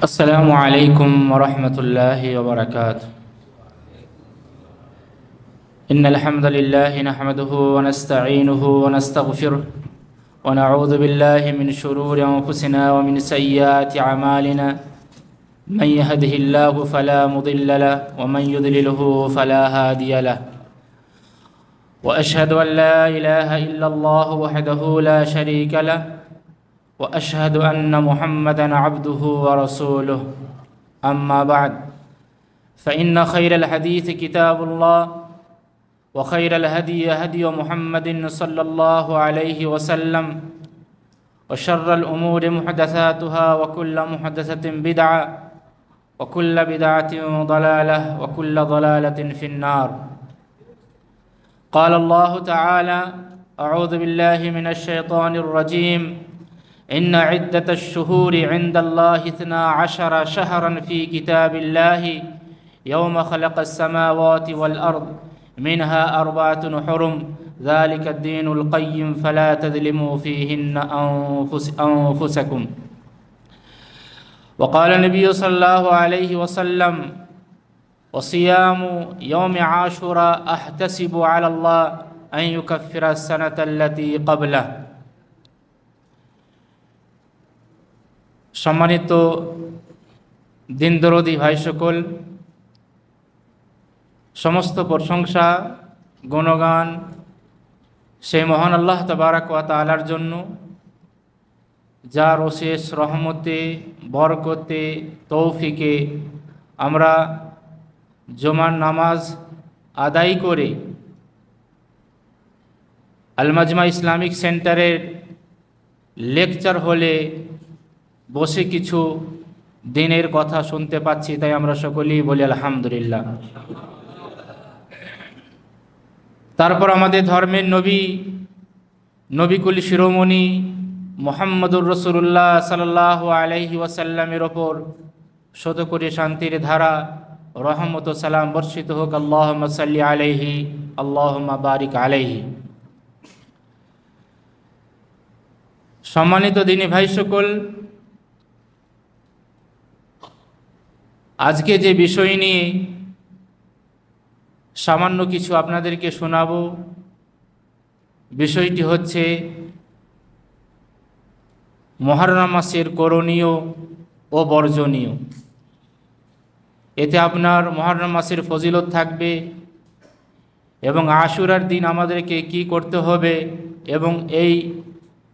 السلام عليكم ورحمة الله وبركاته. إن الحمد لله نحمده ونستعينه ونستغفره ونعوذ بالله من شرور أنفسنا ومن سيئات أعمالنا. من يهده الله فلا مضل له ومن يضلله فلا هادي له. وأشهد أن لا إله إلا الله وحده لا شريك له وأشهد أن محمدًا عبده ورسوله. أما بعد فإن خير الحديث كتاب الله وخير الهدي هدي محمد صلى الله عليه وسلم وشر الأمور محدثاتها وكل محدثة بدعة وكل بدعة ضلالة وكل ضلالة في النار. قال الله تعالى: أعوذ بالله من الشيطان الرجيم. إن عدة الشهور عند الله 12 شهرا في كتاب الله يوم خلق السماوات والأرض منها 4 حرم ذلك الدين القيم فلا تظلموا فيهن أنفسكم. وقال النبي صلى الله عليه وسلم: وصيام يوم عاشوراء أحتسب على الله أن يكفر السنة التي قبله. সম্মানিত দিনদরদি ভাই সকল, সমস্ত প্রশংসা গুণগান সেই মহান আল্লাহ তাবারাক ওয়া তাআলার জন্য, যার অশেষ রহমতে বরকতে তৌফিকে আমরা জুমার নামাজ আদায় করে আল মাজমা ইসলামিক সেন্টারের লেকচার হলে বসে কিছু দিনের কথা শুনতে পাচ্ছি, তাই আমরা সকলেই বলি আলহামদুলিল্লাহ। তারপর আমাদের ধর্মের নবীকুল শিরোমণি মুহাম্মদুর রাসূলুল্লাহ সাল্লাল্লাহু আলাইহি ওয়াসাল্লামের ওপর শত কোটি শান্তির ধারা রহমত ও সালাম বর্ষিত হোক। আল্লাহুম্মা সাল্লি আলাইহি আল্লাহুম্মা বারিক আলাইহি। সম্মানিত দিনী ভাই সকল, আজকে যে বিষয় নিয়ে সামান্য কিছু আপনাদেরকে শোনাবো, বিষয়টি হচ্ছে মুহররম মাসের করণীয় ও বর্জনীয়। এতে আপনার মুহররম মাসের ফজিলত থাকবে এবং আশুরার দিন আমাদেরকে কি করতে হবে এবং এই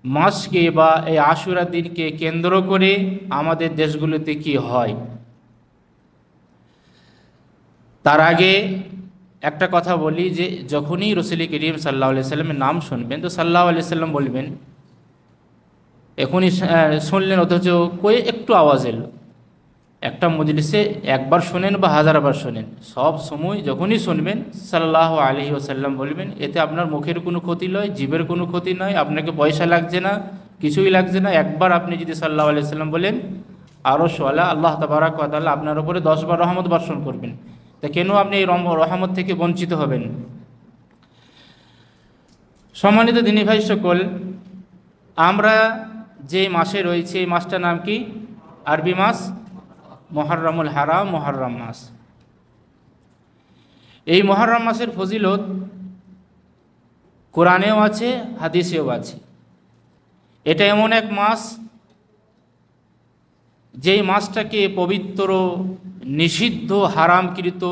মাসকে বা এই আশুরার দিনকে কেন্দ্র করে আমাদের দেশগুলোতে কি হয়। তার আগে একটা কথা বলি যে যখনই রাসূল করিম সাল্লাল্লাহু আলাইহি সাল্লামের নাম শুনবেন তো সাল্লাল্লাহু আলাইহি সাল্লাম বলবেন। এখনই শুনলেন অথচ কই একটু আওয়াজ এলো, একটা মজলিসে একবার শোনেন বা হাজারবার শোনেন, সব সময় যখনই শুনবেন সাল্লাল্লাহু আলাইহি ওয়াসাল্লাম বলবেন। এতে আপনার মুখের কোনো ক্ষতি নয়, জিভের কোনো ক্ষতি নয়, আপনাকে পয়সা লাগছে না, কিছুই লাগছে না। একবার আপনি যদি সাল্লাল্লাহু আলাইহি ওয়াসাল্লাম বলেন, আরশওয়ালা আল্লাহ তাবারাক ওয়া তাআলা আপনার উপরে 10 বার রহমত বর্ষণ করবেন। তা কেন আপনি এই রহমত থেকে বঞ্চিত হবেন? সম্মানিত দিনী ভাই সকল, আমরা যে মাসে রয়েছে এই মাসটার নাম কি? আরবি মাস মুহররমুল হারাম, মুহররম মাস। এই মুহররম মাসের ফজিলত কোরআনেও আছে, হাদিসেও আছে। এটা এমন এক মাস যেই মাসটাকে পবিত্র, নিষিদ্ধ, হারামকৃত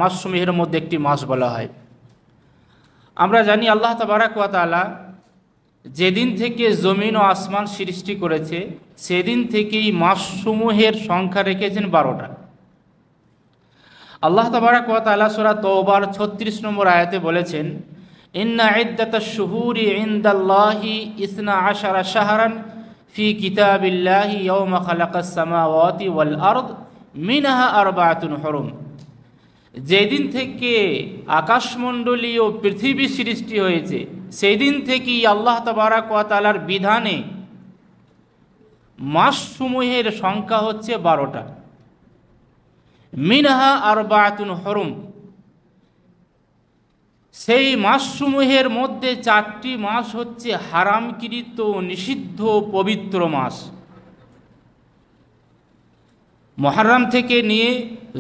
মাসসমূহের মধ্যে একটি মাস বলা হয়। আমরা জানি আল্লাহ তাবারাক ওয়া তাআলা যেদিন থেকে জমিন ও আসমান সৃষ্টি করেছে সেদিন থেকেই মাসসমূহের সংখ্যা রেখেছেন 12টা। আল্লাহ তাবারাক ওয়া তাআলা সূরা তাওবার 36 নম্বর আয়াতে বলেছেন, ইন্না ইদ্দাতাশ শুহুরি ইনদাল্লাহি 12 শাহরান ফি কিতাবিল্লাহি ইয়াওমা খালাকাস সামাওয়াতি ওয়াল আরদ মিনহা 4 হুরুম। যেদিন থেকে আকাশমণ্ডলী ও পৃথিবী সৃষ্টি হয়েছে সেই দিন থেকেই আল্লাহ তাবারাক ওয়া তাআলার বিধানে মাসসমূহের সংখ্যা হচ্ছে 12টা। মিনহা 4 হুরুম, সেই মাসসমূহের মধ্যে 4টি মাস হচ্ছে হারামকৃত নিষিদ্ধ পবিত্র মাস। মুহররম থেকে নিয়ে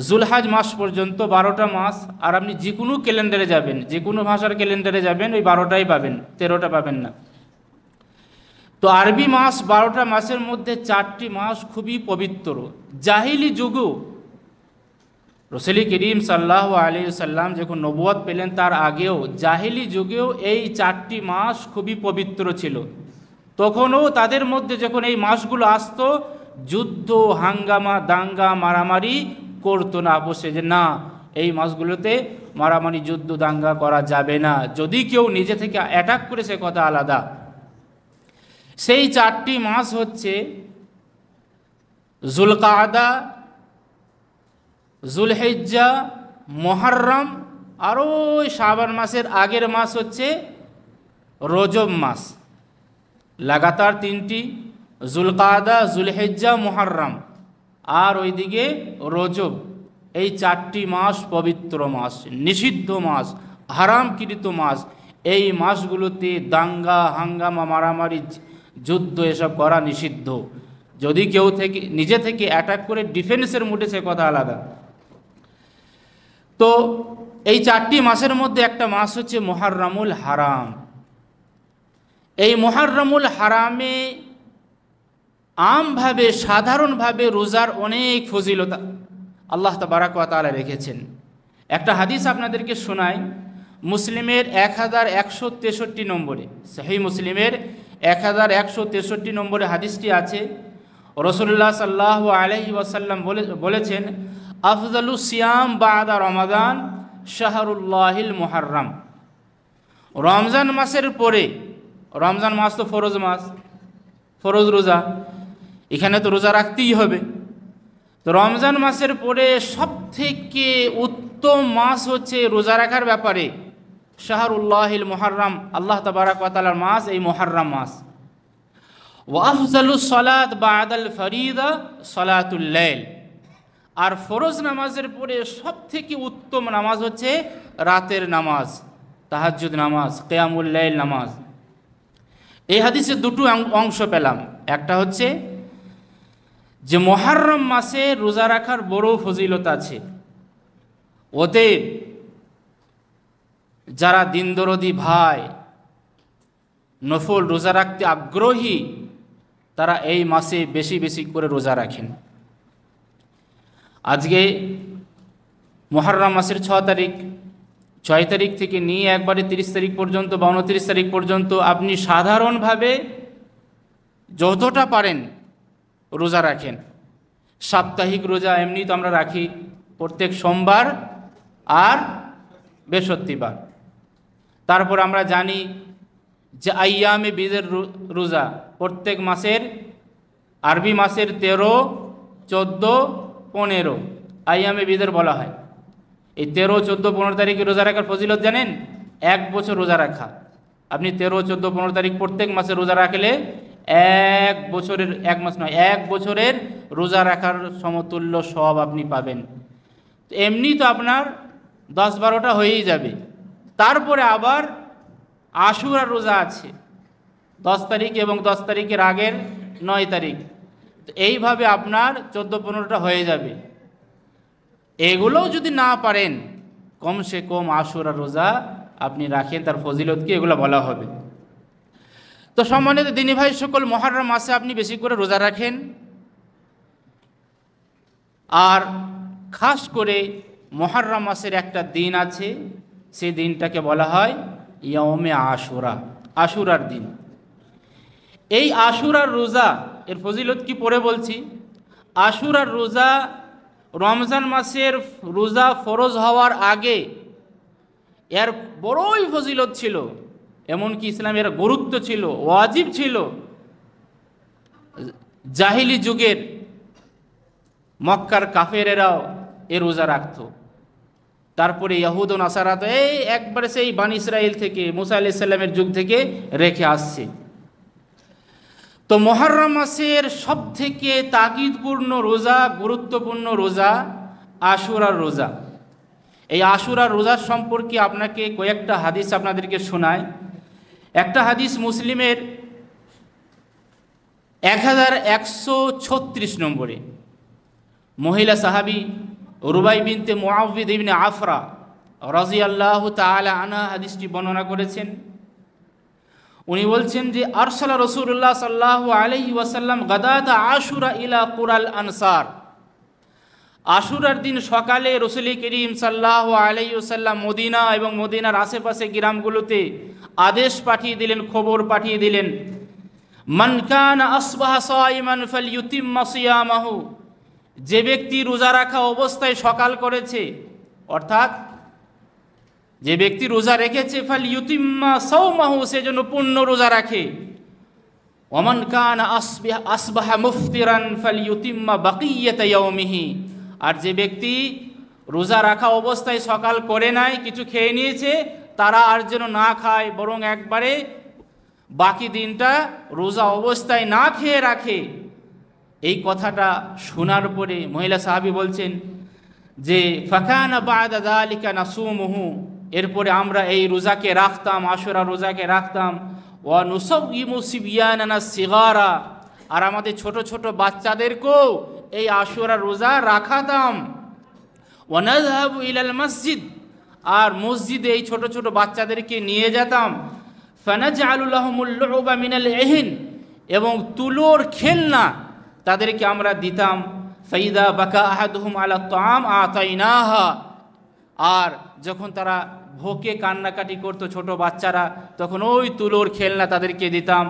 জুলহাজ মাস পর্যন্ত 12টা মাস। আর আপনি যে কোনো ক্যালেন্ডারে যাবেন, যে কোনো ভাষার ক্যালেন্ডারে যাবেন, ওই 12টাই পাবেন, 13টা পাবেন না। তো আরবি মাস 12টা মাসের মধ্যে 4টি মাস খুবই পবিত্র। জাহিলি যুগেও রাসূল করিম সাল্লাল্লাহু আলাইহি ওয়াসাল্লাম যখন নবুয়ত পেলেন তার আগেও জাহিলি যুগেও এই 4টি মাস খুবই পবিত্র ছিল। তখনও তাদের মধ্যে যখন এই মাসগুলো আসতো, যুদ্ধ, হাঙ্গামা, দাঙ্গা, মারামারি করতো না আপোষে, যে না এই মাসগুলোতে মারামারি, যুদ্ধ, দাঙ্গা করা যাবে না। যদি কেউ নিজে থেকে অ্যাটাক করে সে কথা আলাদা। সেই 4টি মাস হচ্ছে জুলকাদা, জুলহিজ্জা, মুহররম, আর ওই শাবান মাসের আগের মাস হচ্ছে রজব মাস। লাগাতার 3টি, জুলকাদা, জুলহিজ্জা, মুহররম, আর ওইদিকে রজব। এই 4টি মাস পবিত্র মাস, নিষিদ্ধ মাস, হারামকৃত মাস। এই মাসগুলোতে দাঙ্গা, হাঙ্গামা, মারামারি, যুদ্ধ এসব করা নিষিদ্ধ। যদি কেউ থেকে নিজে থেকে অ্যাটাক করে ডিফেন্সের মুডে সে কথা আলাদা। তো এই 4টি মাসের মধ্যে একটা মাস হচ্ছে মুহররমুল হারাম। এই মুহররমুল হারামে আমভাবে, সাধারণভাবে রোজার অনেক ফজিলত আল্লাহ তাবারাক ওয়া তাআলা রেখেছেন। একটা হাদিস আপনাদেরকে শোনাই, মুসলিমের 1163 নম্বরে, সহিহ মুসলিমের 1163 নম্বরে হাদিসটি আছে। রাসূলুল্লাহ সাল্লাল্লাহু আলাইহি ওয়াসাল্লাম বলেছেন, আফজালু সিয়াম বাদা রমাদান শাহরুল্লাহিল মুহররম। রমজান মাসের পরে, রমজান মাস তো ফরজ মাস, ফরজ রোজা, এখানে তো রোজা রাখতেই হবে। তো রমজান মাসের পরে সবথেকে উত্তম মাস হচ্ছে রোজা রাখার ব্যাপারে শাহরুল্লাহিল মুহররম, আল্লাহ তাবারাক ওয়া তাআলার মাস, এই মুহররম মাস। ওয়া আফজালুস সালাত বাদাল ফরিদা সালাতুল লাইল। আর ফরজ নামাজের পরে সবথেকে উত্তম নামাজ হচ্ছে রাতের নামাজ, তাহাজ্জুদ নামাজ, কিয়ামুল লাইল নামাজ। এই হাদিসে দুটো অংশ পেলাম। একটা হচ্ছে যে মুহররম মাসে রোজা রাখার বড় ফজিলত আছে। ওতে যারা দিনদরদি ভাই, নফল রোজা রাখতে আগ্রহী, তারা এই মাসে বেশি বেশি করে রোজা রাখেন। আজকে মুহররম মাসের 6 তারিখ থেকে নিয়ে একবারে 30 তারিখ পর্যন্ত বা 29 তারিখ পর্যন্ত আপনি সাধারণভাবে যতটা পারেন রোজা রাখেন। সাপ্তাহিক রোজা এমনি তো আমরা রাখি প্রত্যেক সোমবার আর বৃহস্পতিবার। তারপর আমরা জানি যে আইয়ামে বীজের রোজা প্রত্যেক মাসের, আরবি মাসের 13, 14, 15 আইয়ামে বীজের বলা হয়। এই 13, 14, 15 তারিখে রোজা রাখার ফজিলত জানেন? 1 বছর রোজা রাখা। আপনি 13, 14, 15 তারিখ প্রত্যেক মাসে রোজা রাখলে 1 বছরের, 1 মাস নয়, 1 বছরের রোজা রাখার সমতুল্য সব আপনি পাবেন। এমনি তো আপনার 10-12টা হয়েই যাবে। তারপরে আবার আশুরার রোজা আছে 10 তারিখ এবং 10 তারিখের আগের 9 তারিখ। এইভাবে আপনার 14-15টা হয়ে যাবে। এগুলোও যদি না পারেন, কমসে কম আশুরার রোজা আপনি রাখেন, তার ফজিলত কি এগুলো বলা হবে। তো সম্মানিত দিনী ভাই সকল, মুহররম মাসে আপনি বেশি করে রোজা রাখেন। আর খাস করে মুহররম মাসের একটা দিন আছে, সেই দিনটাকে বলা হয় ইয়াউমে আশুরা, আশুরার দিন। এই আশুরার রোজা এর ফজিলত কি পরে বলছি। আশুরার রোজা রমজান মাসের রোজা ফরজ হওয়ার আগে এর বড়ই ফজিলত ছিল, এমনকি ইসলামের গুরুত্ব ছিল, ওয়াজিব ছিল। জাহিলি যুগের মক্কার কাফেরেরাও এ রোজা রাখত। তারপরে ইহুদ ও নাসারা তো এই একবারে সেই বানি ইসরাইল থেকে, মুসা আলাইহিস সালামের যুগ থেকে রেখে আসছে। তো মুহররম মাসের সবথেকে তাকিদপূর্ণ রোজা, গুরুত্বপূর্ণ রোজা আশুরার রোজা। এই আশুরার রোজার সম্পর্কে আপনাকে কয়েকটা হাদিস আপনাদেরকে শোনায়। একটা হাদিস মুসলিমের 1136 নম্বরে, মহিলা সাহাবী রুবাই বিনতে মুআউযিদ ইবনে আফরা রাদিয়াল্লাহু তাআলা আনহা হাদিসটি বর্ণনা করেছেন। উনি বলছেন যে আরসালা রাসূলুল্লাহ সাল্লাল্লাহু আলাইহি ওয়াসাল্লাম গাদাতা আশুরা ইলা কুরাল আনসার। আশুরার দিন সকালে রাসূল করিম সাল্লাল্লাহু আলাইহি ওয়াসাল্লাম মদিনা এবং মদিনার আশেপাশে গ্রামগুলোতে আদেশ পাঠিয়ে দিলেন, খবর পাঠিয়ে দিলেন, মান কানা আসবাহা সাইমান ফালইউতিম্মা সিয়ামাহু। যে ব্যক্তি রোজা রাখা অবস্থায় সকাল করেছে, অর্থাৎ যে ব্যক্তি রোজা রেখেছে, ফালইউতিম্মা সাওমাহু, সেজন্য পূর্ণ রোজা রাখে। ওমান কানা আসবাহা মুফতিরান ফালইউতিম্মা বাকিয়াতা ইয়াউমিহি। আর যে ব্যক্তি রোজা রাখা অবস্থায় সকাল করে নাই, কিছু খেয়ে নিয়েছে, তারা আর যেন না খায়, বরং একবারে বাকি দিনটা রোজা অবস্থায় না খেয়ে রাখে। এই কথাটা শোনার পরে মহিলা সাহাবী বলছেন যে ফাকানা বা'দা যালিকা নাসুমুহু, এরপরে আমরা এই রোজাকে রাখতাম, আশুরা রোজাকে রাখতাম। ওয়া নুসাইয়িমু সিবয়ানানা সিগারা, আর আমাদের ছোট ছোট বাচ্চাদেরকেও এই আশুরা রোজা রাখাতাম। ওয়া নাযহাবু ইলাল মসজিদ, আর মসজিদে এই ছোট ছোট বাচ্চাদেরকে নিয়ে যেতাম। ফানাজআলু লাহুমুল লু'বা মিনাল ইহিন, এবং তুলোর খেলনা তাদেরকে আমরা দিতাম। ফাইদা বাকা আহাদুহুম আলা তাআম আতাইনাহা, আর যখন তারা ভোকে কান্নাকাটি করতো ছোট বাচ্চারা, তখন ওই তুলোর খেলনা তাদেরকে দিতাম।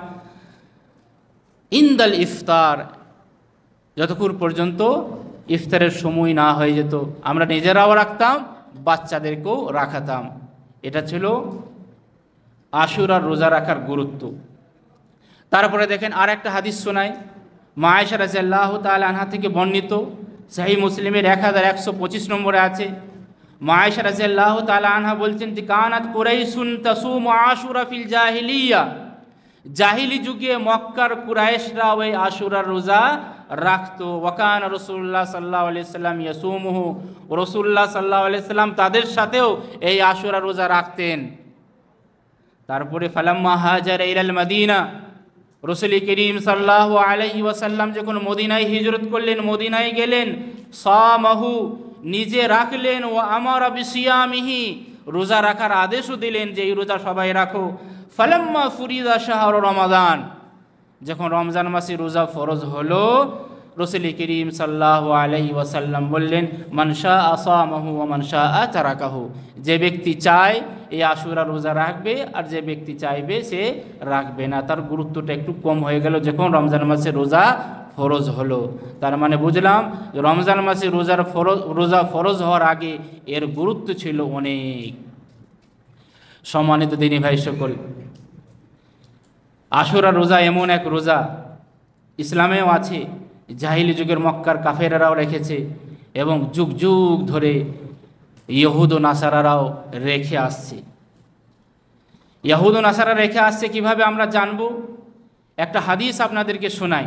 ইনদাল ইফতার, যতক্ষণ পর্যন্ত ইফতারের সময় না হয়ে যেত আমরা নিজেরাও রাখতাম, বাচ্চাদেরকেও রাখাতাম। এটা ছিল আশুরার রোজা রাখার গুরুত্ব। তারপরে দেখেন আর একটা হাদিস শোনায়, মা আয়েশা রাদিয়াল্লাহু তাআলা আনহা থেকে বর্ণিত, সহিহ মুসলিমের 1125 নম্বরে আছে। মা আয়েশা রাদিয়াল্লাহু তাআলা আনহা বলছেন যে কানাত কুরাইশুন তাসুমু আশুরা ফিল জাহিলিয়া, জাহিলি যুগে মক্কার কুরাইশরা ওই আশুরার রোজা রাখতো। ওয়াকানা রাসূলুল্লাহ সাল্লাল্লাহু আলাইহি সাল্লাম ইয়াসুমুহু, রাসূলুল্লাহ সাল্লাল্লাহু আলাইহি সাল্লাম তাদের সাথেও এই আশুরা রোজা রাখতেন। তারপরে ফালাম্মা হাজারা ইলাল মদিনা, রাসূল করিম সাল্লাল্লাহু আলাইহি ওয়াসাল্লাম যখন মদিনায় হিজরত করলেন, মদিনায় গেলেন, সামাহু, নিজে রাখলেন, ও আমারা বিসিয়ামিহি, রোজা রাখার আদেশও দিলেন যে এই রোজা সবাই রাখো। ফালাম্মা ফুরিদা শাহরু রমাদান, যখন রমজান মাসে রোজা ফরজ হলো, রাসূল করিম সাল্লাল্লাহু আলাইহি ওয়াসাল্লাম বললেন, মান শাআ সামাহু ওয়া মান শাআ তারাকাহু, যে ব্যক্তি চায় এই আশুরা রোজা রাখবে, আর যে ব্যক্তি চাইবে সে রাখবে না। তার গুরুত্বটা একটু কম হয়ে গেল যখন রমজান মাসে রোজা ফরজ হলো। তার মানে বুঝলাম রমজান মাসে রোজা ফরজ হওয়ার আগে এর গুরুত্ব ছিল অনেক। সম্মানিত দিনী ভাই সকল, আশুরা রোজা এমন এক রোজা ইসলামেও আছে, জাহিলি যুগের মক্কার কাফেরারাও রেখেছে, এবং যুগ যুগ ধরে ইহুদ ও নাসারারাও রেখে আসছে। ইহুদ ও নাসারা রেখে আসছে কিভাবে আমরা জানব? একটা হাদিস আপনাদেরকে শোনাই।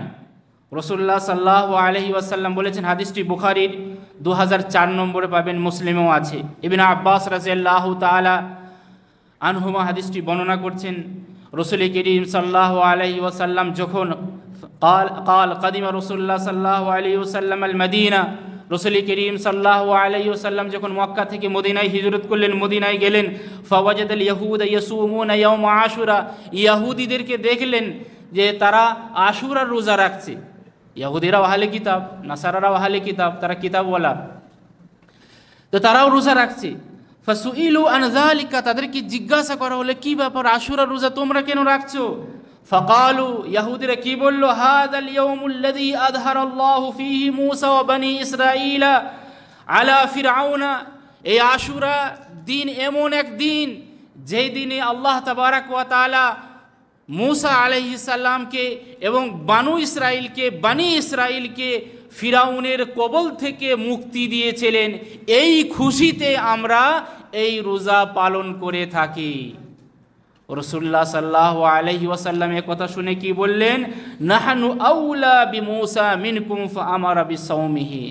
রাসূলুল্লাহ সাল্লাল্লাহু আলাইহি ওয়াসাল্লাম বলেছেন, হাদিসটি বুখারীর 2004 নম্বরে পাবেন, মুসলিমেও আছে। ইবনে আব্বাস রাদিয়াল্লাহু তাআলা আনহুমা হাদিসটি বর্ণনা করছেন, রাসূল করিম সাল্লাল্লাহু আলাইহি ওয়াসাল্লাম যখন কাদিমা রাসূলুল্লাহ সাল্লাল্লাহু আলাইহি ওয়াসাল্লাম আল মদিনা, রাসূল করিম সাল্লাল্লাহু আলাইহি ওয়াসাল্লাম যখন মক্কা থেকে মদিনায় হিজরত করলেন, মদিনায় গেলেন, ফাওয়াজাদাল ইয়াহুদা ইয়াসুমুনা ইয়াউম আশুরা, ইহুদিদেরকে দেখলেন যে তারা আশুরার রোজা রাখছে। ইহুদিরাও আহলে কিতাব, নাসারারাও আহলে কিতাব, তারা কিতাবওয়ালা, তো তারাও রোজা রাখছে। ফাসুইলু আন যালিকা, তাদেরকে জিজ্ঞাসা করা হলো কি ব্যাপার, আশুরার রোজা তোমরা কেন রাখছো? ফাকালু, ইহুদিরা কি বলল, হাযাল ইয়াউমুল্লাযী আযহারাল্লাহু ফীহি মূসা ওয়া বনী ইসরাঈলা আলা ফিরআউনা, এই আশুরা দিন এমন এক দিন যেই দিনে আল্লাহ তাবারাক ওয়া তাআলা মূসা আলাইহিস সালামকে এবং বনী ইসরাইলকে ফিরাউনের কবল থেকে মুক্তি দিয়েছিলেন। এই খুশিতে আমরা এই রোজা পালন করে থাকি। রাসূলুল্লাহ সাল্লাল্লাহু আলাইহি ওয়াসাল্লাম এই কথা শুনে কি বললেন, নাহনু আউলা বিমূসা মিনকুম ফাআমারা বিসাওমিহি,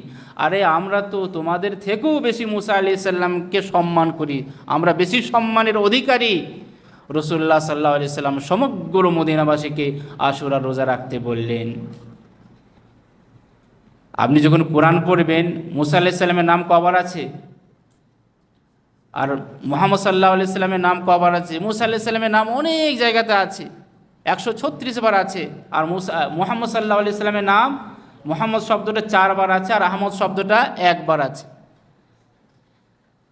আরে আমরা তো তোমাদের থেকেও বেশি মূসা আলাইহিস সালামকে সম্মান করি, আমরা বেশি সম্মানের অধিকারী। রাসূলুল্লাহ সাল্লাল্লাহু আলাইহি ওয়াসাল্লাম সমগ্র মদিনাবাসীকে আশুরা রোজা রাখতে বললেন। আপনি যখন কোরআন পড়বেন, মুসা আলাইহিস সালামের নাম কবার আছে আর মুহাম্মদ সাল্লাল্লাহু আলাইহি সাল্লামের নাম কবার আছে? মুসা আলাইহিস সালামের নাম অনেক জায়গাতে আছে, 136 বার আছে। আর মুহাম্মদ সাল্লাল্লাহু আলাইহি সাল্লামের নাম, মুহাম্মদ শব্দটা 4 বার আছে, আর আহমদ শব্দটা 1 বার আছে।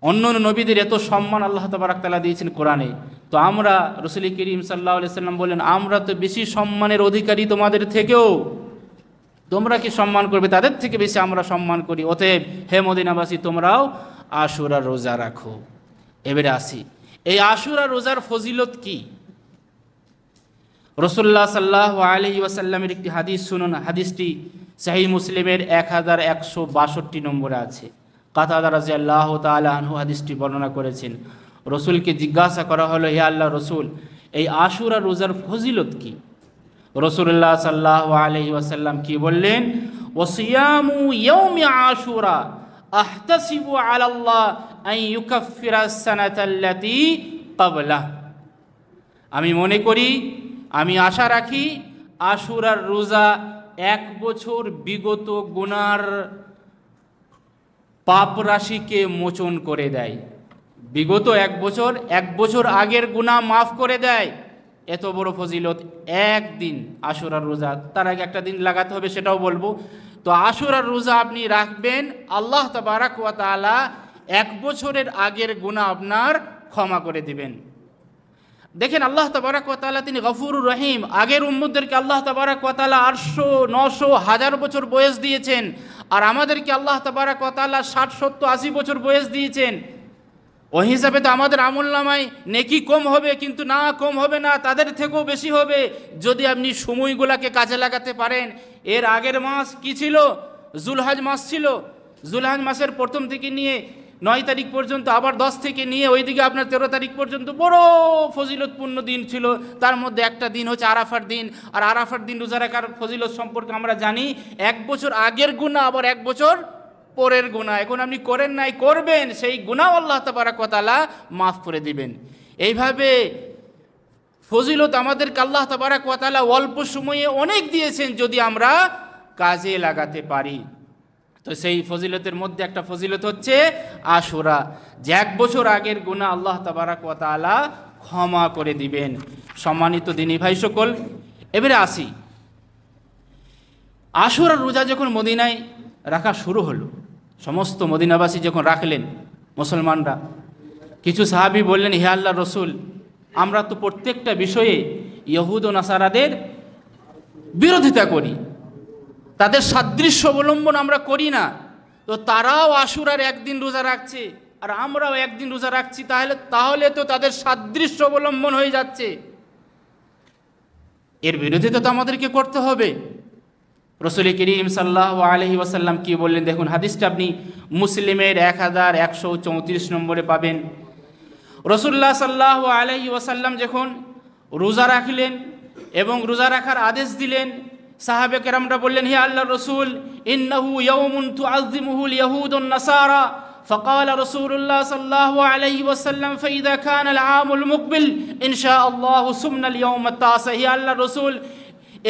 অন্য নবীদের এত সম্মান আল্লাহ তাবারক তাআলা দিয়েছেন কোরআনে, তো আমরা, রাসূল করিম সাল্লাল্লাহু আলাইহি সাল্লাম বলেন, আমরা তো বেশি সম্মানের অধিকারী তোমাদের থেকেও, তোমরা কি সম্মান করবে, তাদের থেকে বেশি আমরা সম্মান করি। অতএব হে মদিনাবাসী, তোমরাও আশুরার রোজা রাখো। এবারে আসি, এই আশুরার রোজার ফজিলত কি? রাসূলুল্লাহ সাল্লাল্লাহু আলাইহি ওয়াসাল্লামের একটি হাদিস শুনুন। হাদিসটি সহিহ মুসলিমের 1162 নম্বরে আছে। কাতাদা রাদিয়াল্লাহু তাআলা আনহু হাদিসটি বর্ণনা করেছেন। রসুলকে জিজ্ঞাসা করা হলো, হে আল্লাহ রসুল, এই আশুরা রোজার ফজিলত কি? রাসূলুল্লাহ সাল্লাল্লাহু আলাইহি ওয়াসাল্লাম কি বললেন? ওয়াসিয়ামু ইয়াউমি আশুরা আহতাসিবু আলাল্লাহ আন ইউকাফফিরাস সানাতাল্লাতী ক্বাবলাহ। আমি মনে করি, আমি আশা রাখি, আশুরার রোজা 1 বছর বিগত গুনার পাপ রাশিকে মোচন করে দেয়। বিগত 1 বছর আগের গুনাহ মাফ করে দেয়। এত বড় ফজিলত একদিন আশুরার রোজা। তার আগে একটা দিন লাগাতে হবে, সেটাও বলবো। তো আশুরার রোজা আপনি রাখবেন, আল্লাহ তাবারক ওয়া তাআলা 1 বছরের আগের গুনাহ আপনার ক্ষমা করে দিবেন। দেখেন, আল্লাহ তাবারক ওয়া তাআলা তিনি গফুরুর রহিম। আগের উম্মতদেরকে আল্লাহ তাবারক ওয়া তাআলা 800, 900, 1000 বছর বয়স দিয়েছেন, আর আমাদেরকে আল্লাহ তাবারক ওয়া তাআলা 60, 70, 80 বছর বয়স দিয়েছেন। ওই হিসাবে তো আমাদের আমলনামায় নেকি কম হবে, কিন্তু না, কম হবে না, তাদের থেকেও বেশি হবে যদি আপনি সময়গুলোকে কাজে লাগাতে পারেন। এর আগের মাস কি ছিল? জুলহাজ মাস ছিল। জুলহাজ মাসের প্রথম থেকে নিয়ে 9 তারিখ পর্যন্ত, আবার 10 থেকে নিয়ে ওইদিকে আপনার 13 তারিখ পর্যন্ত বড় ফজিলতপূর্ণ দিন ছিল। তার মধ্যে একটা দিন হচ্ছে আরাফার দিন। আর আরাফার দিন রোজা রাখার ফজিলত সম্পর্কে আমরা জানি, 1 বছর আগের গুনাহ আবার 1 বছর পরের গুনাহ। এখন আপনি করেন নাই, করবেন, সেই গুনাহ আল্লাহ তাবারক ওয়া তাআলা মাফ করে দিবেন। এইভাবে ফজিলত আমাদেরকে আল্লাহ তাবারক ওয়া তাআলা অল্প সময়ে অনেক দিয়েছেন, যদি আমরা কাজে লাগাতে পারি। তো সেই ফজিলতের মধ্যে একটা ফজিলত হচ্ছে আশুরা, যে 1 বছর আগের গুনাহ আল্লাহ তাবারক ওয়া তাআলা ক্ষমা করে দিবেন। সম্মানিত দিনী ভাই সকল, এবারে আসি, আশুরার রোজা যখন মদিনায় রাখা শুরু হলো, সমস্ত মদিনাবাসী যখন রাখলেন, মুসলমানরা, কিছু সাহাবী বললেন, হে আল্লাহর রসুল, আমরা তো প্রত্যেকটা বিষয়ে ইহুদ ও নাসারাদের বিরোধিতা করি, তাদের সাদৃশ্য অবলম্বন আমরা করি না। তো তারাও আশুরার 1 দিন রোজা রাখছে, আর আমরাও 1 দিন রোজা রাখছি, তাহলে তো তাদের সাদৃশ্য অবলম্বন হয়ে যাচ্ছে। এর বিরোধিতা তো আমাদেরকে করতে হবে। রাসূল করিম সাল্লাল্লাহু আলাইহি ওয়াসাল্লাম কি বললেন দেখুন, হাদিসটা আপনি মুসলিমের 1134 নম্বরে পাবেন। রাসূলুল্লাহ সাল্লাল্লাহু আলাইহি ওয়াসাল্লাম যখন রোজা রাখলেন এবং রোজা রাখার আদেশ দিলেন, সাহাবে কেরামরা বললেন, হে আল্লাহর রাসূল, ইন্নাহু ইয়াউমুন তুআযিমুহুল ইয়াহুদুন নাসারা। فقال رسول الله صلى الله عليه وسلم فإذا كان العام المقبل إن شاء الله صمنا اليوم التاسع। হে আল্লাহর রাসূল,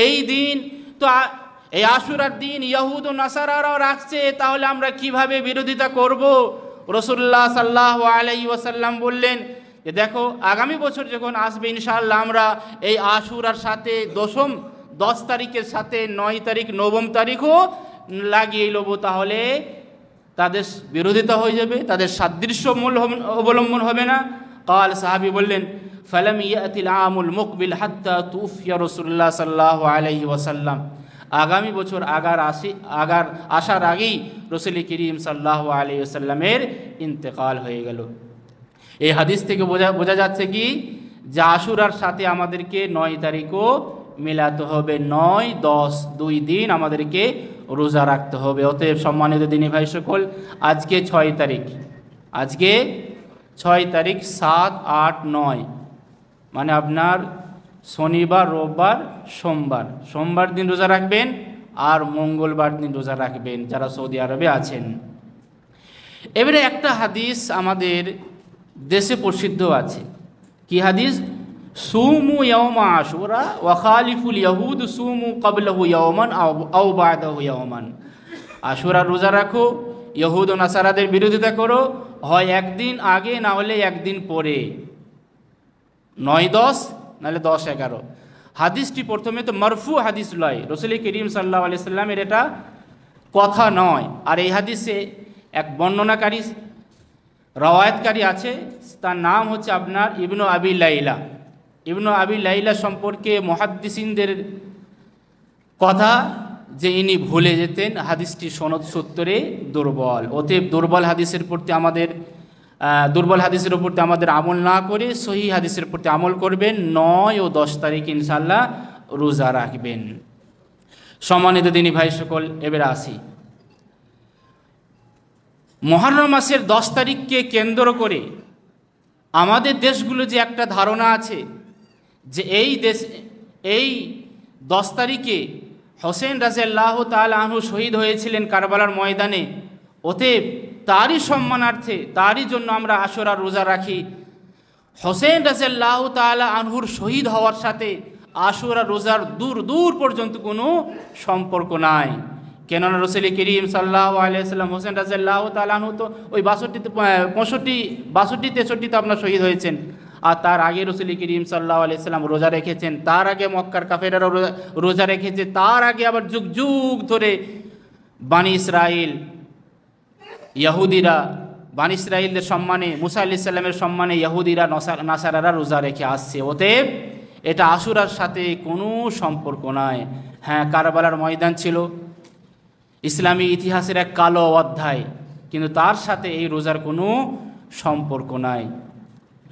এই দিন তো, এই আশুরার দিন ইহুদ ও নাসারারাও রাখছে, তাহলে আমরা কিভাবে বিরোধিতা করব? রাসূলুল্লাহ সাল্লাল্লাহু আলাইহি ওয়াসাল্লাম বললেন যে দেখো, আগামী বছর যখন আসবে ইনশাআল্লাহ আমরা এই আশুরার সাথে 10 তারিখের সাথে 9 তারিখ, 9 তারিখও লাগিয়ে নেব, তাহলে তাদের বিরোধিতা হয়ে যাবে, তাদের সাদৃশ্য মূল অবলম্বন হবে না। কাল সাহাবী বললেন, ফালাম ইয়াতিল আমুল মুকবিল হাত্তা তুফিয়া রাসূলুল্লাহ সাল্লাল্লাহু আলাইহি ওয়াসাল্লাম। আগামী বছর আসার আগেই রাসূল করিম সাল্লাল্লাহু আলাইহি ওয়াসাল্লামের ইন্তেকাল হয়ে গেল। এই হাদিস থেকে বোঝা যাচ্ছে কি, যে আশুরার সাথে আমাদেরকে 9 তারিখও মেলাতে হবে। 9, 10, 2 দিন আমাদেরকে রোজা রাখতে হবে। অতএব সম্মানিত দিনী ভাই সকল, আজকে 6 তারিখ, 7, 8, 9, মানে আপনার শনিবার, রোববার, সোমবার দিন রোজা রাখবেন, আর মঙ্গলবার দিন রোজা রাখবেন যারা সৌদি আরবে আছেন। এবারে একটা হাদিস আমাদের দেশে প্রসিদ্ধ আছে। কি হাদিস? সুমু ইয়াউমা আশুরা ওয়া খালিফুল ইয়াহুদ সুমু ক্বাবলাহু ইয়াওমান আও বা'দাহু ইয়াওমান। আশুরার রোজা রাখো, ইহুদ ও নাসারাদের বিরোধিতা করো, হয় একদিন আগে না হলে একদিন পরে, 9-10 নাহলে 10-11। হাদিসটি প্রথমে তো মারফু হাদিস লয়, রসুল করিম সাল্লাল্লাহু আলাইহি সাল্লামের এটা কথা নয়। আর এই হাদিসে এক বর্ণনাকারী রওয়ায়াতকারী আছে, তার নাম হচ্ছে আপনার ইবনু আবি লাইলা। ইবনু আবি লাইলা সম্পর্কে মুহাদ্দিসিনদের কথা যে ইনি ভুলে যেতেন, হাদিসটি সনদ সূত্রে দুর্বল। অতএব দুর্বল হাদিসের প্রতি আমাদের আমল না করে সহিহ হাদিসের প্রতি আমল করবেন। 9 ও 10 তারিখ ইনশাআল্লাহ রোজা রাখবেন। সম্মানিত দিনী ভাই সকল, এবারে আসি মুহররম মাসের 10 তারিখকে কেন্দ্র করে আমাদের দেশগুলো যে একটা ধারণা আছে যে এই 10 তারিখে হোসেন রাদিয়াল্লাহু তাআলা আনহু শহীদ হয়েছিলেন কারবালার ময়দানে। অতএব তারই সম্মানার্থে, তারই জন্য আমরা আশুরার রোজা রাখি। হোসেন রাদিয়াল্লাহু তাআলা আনহুর শহীদ হওয়ার সাথে আশুরা রোজার দূর দূর পর্যন্ত কোনো সম্পর্ক নাই। কেননা রসুল করিম সাল্লাল্লাহু আলাইহি ওয়াসাল্লাম হোসেন রাদিয়াল্লাহু তাআলা আনহু তো ওই 62-63 আপনার শহীদ হয়েছেন। আর তার আগে রসুল করিম সাল্লাল্লাহু আলাইহি ওয়াসাল্লাম রোজা রেখেছেন, তার আগে মক্কার কাফেররা রোজা রেখেছে, তার আগে আবার যুগ যুগ ধরে বানি ইসরাইলদের সম্মানে, মুসা আলাইহিস সালামের সম্মানে ইহুদিরা নাসারারা রোজা রেখে আসছে। অতএব এটা আশুরার সাথে কোনো সম্পর্ক নাই। হ্যাঁ, কারবালার ময়দান ছিল ইসলামী ইতিহাসের এক কালো অধ্যায়, কিন্তু তার সাথে এই রোজার কোনো সম্পর্ক নাই।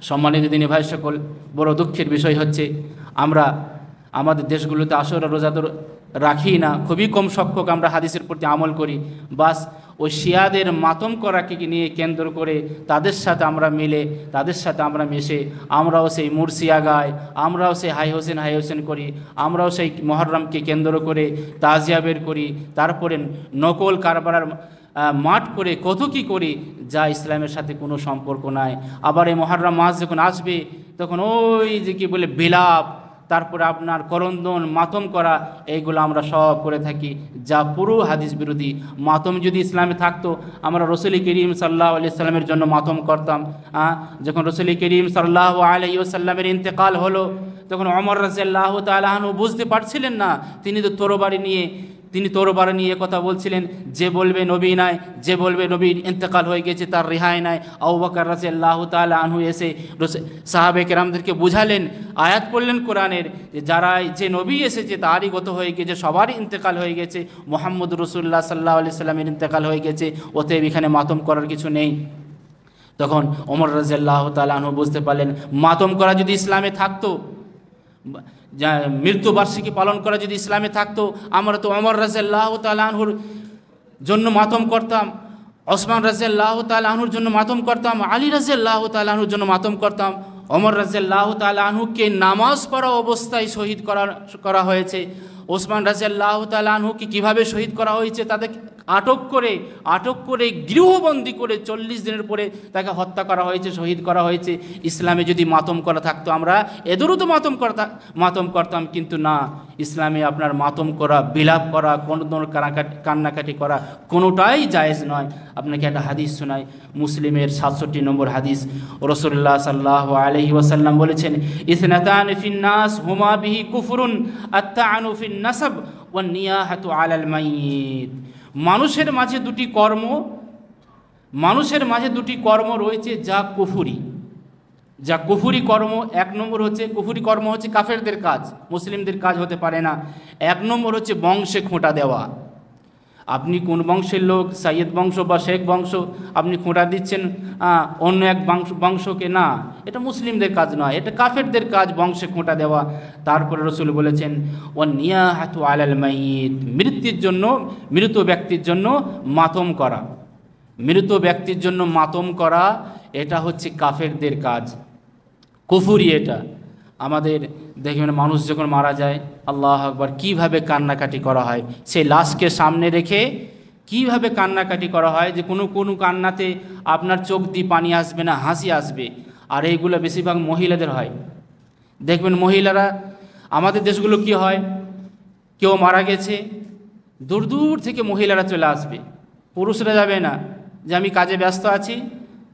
সম্মানিত দিনী ভাই সকল, বড় দুঃখের বিষয় হচ্ছে আমরা আমাদের দেশগুলোতে আশুরা রোজা তো রাখি না, খুবই কম সংখ্যক আমরা হাদিসের প্রতি আমল করি। বাস ওই শিয়াদের মাতম করাকে নিয়ে কেন্দ্র করে তাদের সাথে আমরা মিলে, তাদের সাথে আমরা মিশে আমরাও সেই মুরসিয়া গাই, আমরাও সেই হাই হোসেন করি, আমরাও সেই মুহররমকে কেন্দ্র করে তাজিয়া বের করি, তারপরে নকল কারবালার মাঠ করে কত কী করি যা ইসলামের সাথে কোনো সম্পর্ক নাই। আবার এই মুহররম মাস যখন আসবে তখন ওই যে কি বলে বিলাপ, তারপরে আপনার করন্দন, মাতম করা, এইগুলো আমরা সব করে থাকি যা পুরো হাদিস বিরোধী। মাতম যদি ইসলামে থাকতো আমরা রসুল করিম সাল্লাল্লাহু আলাইহি ওয়াসাল্লামের জন্য মাতম করতাম। যখন রসুল করিম সাল্লাল্লাহু আলাইহি ওয়াসাল্লামের ইন্তেকাল হলো তখন ওমর রাদিয়াল্লাহু তাআলা আনহু বুঝতে পারছিলেন না, তিনি তরবারি নিয়ে কথা বলছিলেন, যে বলবে নবী নাই, যে বলবে নবীর ইন্তেকাল হয়ে গেছে তার রেহাই নাই। আবু বকর রাদিয়াল্লাহু তাআলা আনহু এসে সাহাবে কেরামদেরকে বুঝালেন, আয়াত পড়লেন কোরআনের, যে নবী এসেছে তারই গত হয়ে গেছে, সবারই ইন্তেকাল হয়ে গেছে, মুহাম্মদ রাসূলুল্লাহ সাল্লাল্লাহু আলাইহি সাল্লামের ইন্তেকাল হয়ে গেছে, অতএব এখানে মাতম করার কিছু নেই। তখন ওমর রাদিয়াল্লাহু তাআলা আনহু বুঝতে পারলেন, মাতম করা যদি ইসলামে থাকতো, মৃত্যুবার্ষিকী পালন করা যদি ইসলামে থাকতো, আমরা তো ওমর রাদিয়াল্লাহু তাআলা আনহুর জন্য মাতম করতাম, ওসমান রাদিয়াল্লাহু তাআলা আনহুর জন্য মাতম করতাম, আলী রাদিয়াল্লাহু তাআলা আনহুর জন্য মাতম করতাম। ওমর রাদিয়াল্লাহু তাআলা আনহুকে নামাজ পড়া অবস্থায় শহীদ করা হয়েছে। ওসমান রাদিয়াল্লাহু তাআলা আনহুকে কীভাবে শহীদ করা হয়েছে, তাদেরকে আটক করে গৃহবন্দী করে 40 দিনের পরে তাকে হত্যা করা হয়েছে, শহীদ করা হয়েছে। ইসলামে যদি মাতম করা থাকতো আমরা এদেরও তো মাতম করতাম, কিন্তু না, ইসলামে আপনার মাতম করা, বিলাপ করা, কোনো কান্নাকাটি করা কোনোটাই জায়েজ নয়। আপনাকে একটা হাদিস শোনাই, মুসলিমের 67 নম্বর হাদিস। রাসূলুল্লাহ সাল্লাল্লাহু আলাইহি ওয়াসাল্লাম বলেছেন, ইসনাতানি ফিন নাস হুমা বিহি কুফরুন আত-তা'নু ফিন নাসাব ওয়ান নিয়াহাতু আলাল মাইয়িত। মানুষের মাঝে দুটি কর্ম রয়েছে যা কুফরি কর্ম। 1 নম্বর হচ্ছে কুফরি কর্ম, হচ্ছে কাফেরদের কাজ, মুসলিমদের কাজ হতে পারে না। 1 নম্বর হচ্ছে বংশে খোঁটা দেওয়া। আপনি কোন বংশের লোক, সাইয়্যদ বংশ বা শেখ বংশ, আপনি খোঁটা দিচ্ছেন অন্য এক বংশকে, না, এটা মুসলিমদের কাজ নয়, এটা কাফেরদের কাজ, বংশে খোঁটা দেওয়া। তারপরে রসুল বলেছেন, ওয়া নিয়াহাতু আলাল মাইয়িত, মৃত ব্যক্তির জন্য মাতম করা, এটা হচ্ছে কাফেরদের কাজ, কুফরি। এটা আমাদের দেখবেন মানুষ যখন মারা যায়, আল্লাহু আকবার, কীভাবে কান্নাকাটি করা হয়, সেই লাশকে সামনে রেখে কীভাবে কান্নাকাটি করা হয়, যে কোনো কান্নাতে আপনার চোখ দিয়ে পানি আসবে না, হাসি আসবে। আর এইগুলো বেশিরভাগ মহিলাদের হয়। দেখবেন মহিলারা, আমাদের দেশগুলো কি হয়, কেউ মারা গেছে, দূর দূর থেকে মহিলারা চলে আসবে, পুরুষরা যাবে না যে আমি কাজে ব্যস্ত আছি,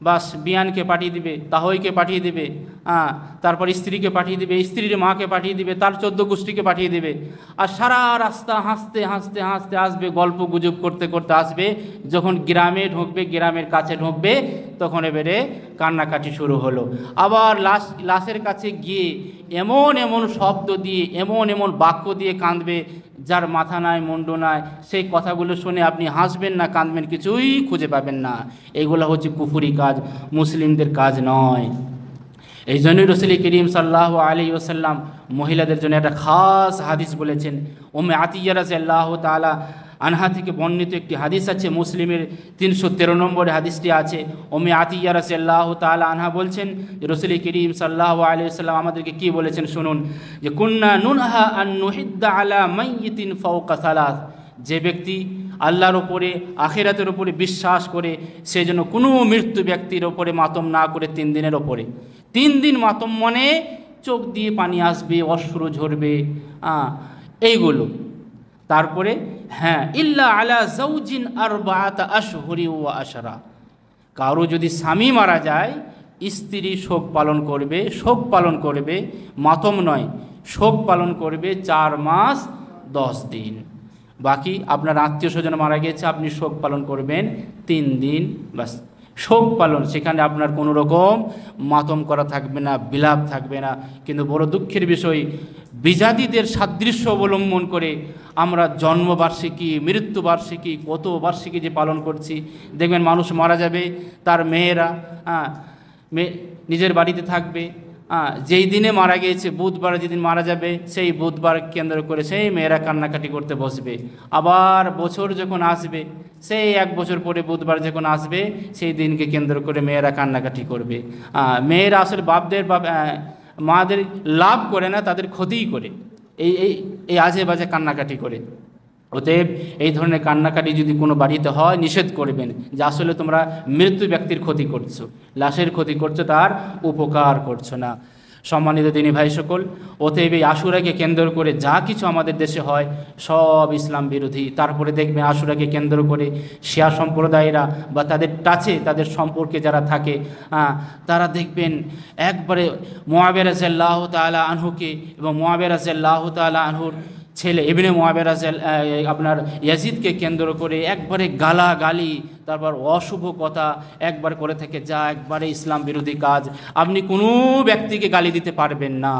বাস বিয়ানকে পাঠিয়ে দিবে, তাহইকে পাঠিয়ে দিবে, তারপর স্ত্রীকে পাঠিয়ে দিবে, স্ত্রীর মাকে পাঠিয়ে দিবে, তার 14 গোষ্ঠীকে পাঠিয়ে দিবে, আর সারা রাস্তা হাসতে হাসতে হাসতে আসবে, গল্প গুজব করতে করতে আসবে। যখন গ্রামে ঢুকবে, গ্রামের কাছে ঢুকবে, তখন এবারে কান্নাকাটি শুরু হলো। আবার লাশের কাছে গিয়ে এমন এমন শব্দ দিয়ে, এমন এমন বাক্য দিয়ে কাঁদবে, যার মাথা নাই মুন্ডু নাই। সেই কথাগুলো শুনে আপনি হাসবেন না কাঁদবেন, কিছুই খুঁজে পাবেন না। এগুলো হচ্ছে কুফরি কাজ, মুসলিমদের কাজ নয়। এই জন্যই রাসূল করিম সাল্লাল্লাহু আলাইহি ওয়াসাল্লাম মহিলাদের জন্য একটা খাস হাদিস বলেছেন। উম্মে আতিয়া রাদিয়াল্লাহু তাআলা আনহা থেকে বর্ণিত একটি হাদিস আছে, মুসলিমের 313 নম্বরে হাদিসটি আছে। উম্মে আতিয়া রাদিয়াল্লাহু তাআলা আনহা বলছেন যে রাসূল করিম সাল্লাল্লাহু আলাইহি ওয়াসাল্লাম আমাদেরকে কি বলেছেন শুনুন, যে কুন্না নুনহা আন নুহিদ্দা আলা মাইয়িতিন ফাওকা সালাস, যে ব্যক্তি আল্লাহর ওপরে আখিরাতের ওপরে বিশ্বাস করে, সে যেন কোনো মৃত্যু ব্যক্তির ওপরে মাতম না করে 3 দিনের ওপরে। 3 দিন মাতম মানে চোখ দিয়ে পানি আসবে, অশ্রু ঝরবে, এইগুলো। তারপরে ইল্লা আলা যাওজিন আরবাআতা আশহুরি ওয়া আশরা, কারো যদি স্বামী মারা যায়, স্ত্রী শোক পালন করবে, শোক পালন করবে, মাতম নয়, শোক পালন করবে 4 মাস 10 দিন। বাকি আপনার আত্মীয় স্বজন মারা গেছে, আপনি শোক পালন করবেন 3 দিন, বাস শোক পালন। সেখানে আপনার কোনো রকম মাতম করা থাকবে না, বিলাপ থাকবে না। কিন্তু বড় দুঃখের বিষয়, বিজাতিদের সাদৃশ্য অবলম্বন করে আমরা জন্মবার্ষিকী, মৃত্যুবার্ষিকী, কত বার্ষিকী যে পালন করছি। দেখবেন মানুষ মারা যাবে, তার মেয়েরা নিজের বাড়িতে থাকবে, যেই দিনে মারা গিয়েছে, বুধবার যেদিন মারা যাবে, সেই বুধবার কেন্দ্র করে সেই মেয়েরা কান্নাকাটি করতে বসবে। আবার বছর যখন আসবে, সেই 1 বছর পরে বুধবার যখন আসবে, সেই দিনকে কেন্দ্র করে মেয়েরা কান্নাকাটি করবে। মেয়েরা আসলে মাদের লাভ করে না, তাদের ক্ষতিই করে, এই আজে বাজে কান্নাকাটি করে। অতএব এই ধরনের কান্নাকাটি যদি কোনো বাড়িতে হয়, নিষেধ করবেন যে আসলে তোমরা মৃত্যু ব্যক্তির ক্ষতি করছো, লাশের ক্ষতি করছো, তার উপকার করছো না। সম্মানিত দিনী ভাই সকল, অতএব এই আশুরাকে কেন্দ্র করে যা কিছু আমাদের দেশে হয় সব ইসলাম বিরোধী। তারপরে দেখবেন আশুরাকে কেন্দ্র করে শিয়া সম্প্রদায়েরা বা তাদের টাচে, তাদের সম্পর্কে যারা থাকে, তারা দেখবেন একবারে মুআবিয়া রাদিয়াল্লাহু তাআলা আনহুকে এবং মুআবিয়া রাদিয়াল্লাহু তাআলা আনহুর ছেলে ইবনে মুআবিয়া আপনার ইয়াজিদকে কেন্দ্র করে একবারে গালাগালি, তারপর অশুভ কথা একবার করে থাকে, যা একবারে ইসলাম বিরোধী কাজ। আপনি কোনো ব্যক্তিকে গালি দিতে পারবেন না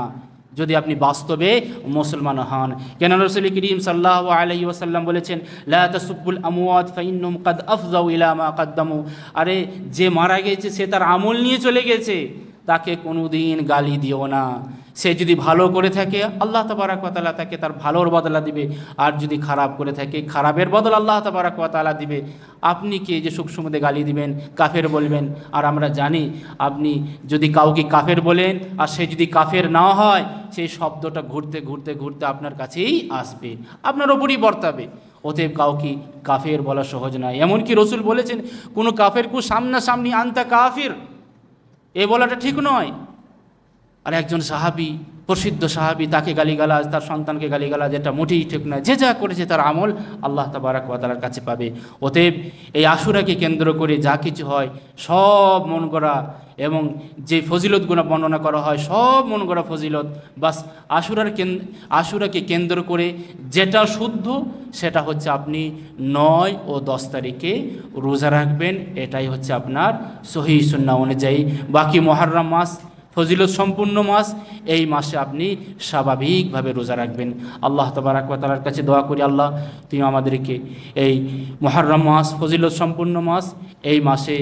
যদি আপনি বাস্তবে মুসলমান হন। কেন রাসূল করিম সাল্লাল্লাহু আলাইহি ওয়াসাল্লাম বলেছেন, লা তাসুব্বুল আমওয়াত ফাইন্নাহুম কাদ আফযাউ ইলা মা কাদ্দামু। আরে যে মারা গেছে সে তার আমল নিয়ে চলে গেছে, তাকে কোনোদিন গালি দিও না। সে যদি ভালো করে থাকে, আল্লাহ তাবারাক ওয়া তাআলা তাকে তার ভালোর বদলা দিবে, আর যদি খারাপ করে থাকে, খারাপের বদল আল্লাহ তাবারাক ওয়া তাআলা দিবে। আপনি কি যে সুখ সুমুদে গালি দিবেন, কাফের বলবেন? আর আমরা জানি আপনি যদি কাউকে কাফের বলেন আর সে যদি কাফের না হয়, সেই শব্দটা ঘুরতে ঘুরতে ঘুরতে আপনার কাছেই আসবে, আপনার ওপরই বর্তাবে। অতএব কাউকে কাফের বলা সহজ নয়। এমনকি রাসূল বলেছেন, কোনো কাফেরকে সামনাসামনি আনতা কাফির, এ বলাটা ঠিক নয়। আর একজন সাহাবী, প্রসিদ্ধ সাহাবী, তাকে গালিগালাজ, তার সন্তানকে গালিগালাজ, এটা মোটেই ঠিক নয়। যে যা করেছে তার আমল আল্লাহ তাবারাক ওয়া তাআলার কাছে পাবে। অতএব এই আশুরাকে কেন্দ্র করে যা কিছু হয় সব মন গড়া, এবং যে ফজিলতগুলো বর্ণনা করা হয় সব মন গড়া ফজিলত। বাস আশুরাকে কেন্দ্র করে যেটা শুদ্ধ সেটা হচ্ছে আপনি 9 ও 10 তারিখে রোজা রাখবেন, এটাই হচ্ছে আপনার সহিহ সুন্নাহ অনুযায়ী। বাকি মুহররম মাস ফজিলত সম্পূর্ণ মাস, এই মাসে আপনি স্বাভাবিকভাবে রোজা রাখবেন। আল্লাহ তাবারাক ওয়া তাআলার কাছে দোয়া করি, আল্লাহ তুমি আমাদেরকে এই মুহররম মাস, ফজিলত সম্পূর্ণ মাস, এই মাসে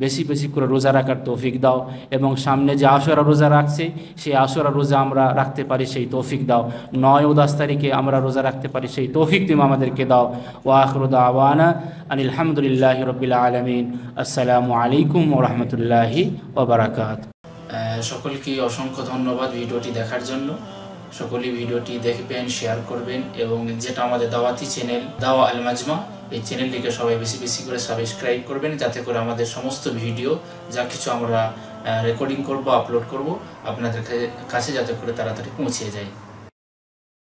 বেশি বেশি করে রোজা রাখার তৌফিক দাও, এবং সামনে যে আশুরা রোজা রাখছে সেই আশুরা রোজা আমরা রাখতে পারি সেই তৌফিক দাও। 9 ও 10 তারিখে আমরা রোজা রাখতে পারি সেই তৌফিক তুমি আমাদেরকে দাও। ওয়া আখিরু দাওয়ানা আনিল হামদুলিল্লাহি রাব্বিল আলামিন। আসসালামু আলাইকুম ওয়া রাহমাতুল্লাহি ওয়া বারাকাতুহু। সকলকে অসংখ্য ধন্যবাদ ভিডিওটি দেখার জন্য। সকলেই ভিডিওটি দেখবেন, শেয়ার করবেন, এবং যেটা আমাদের দাওয়াতি চ্যানেল দাওয়া আল মাজমা, এই চ্যানেলটিকে সবাই বেশি বেশি করে সাবস্ক্রাইব করবেন, যাতে করে আমাদের সমস্ত ভিডিও যা কিছু আমরা রেকর্ডিং করব, আপলোড করব, আপনাদের কাছে যাতে করে তাড়াতাড়ি পৌঁছে যায়।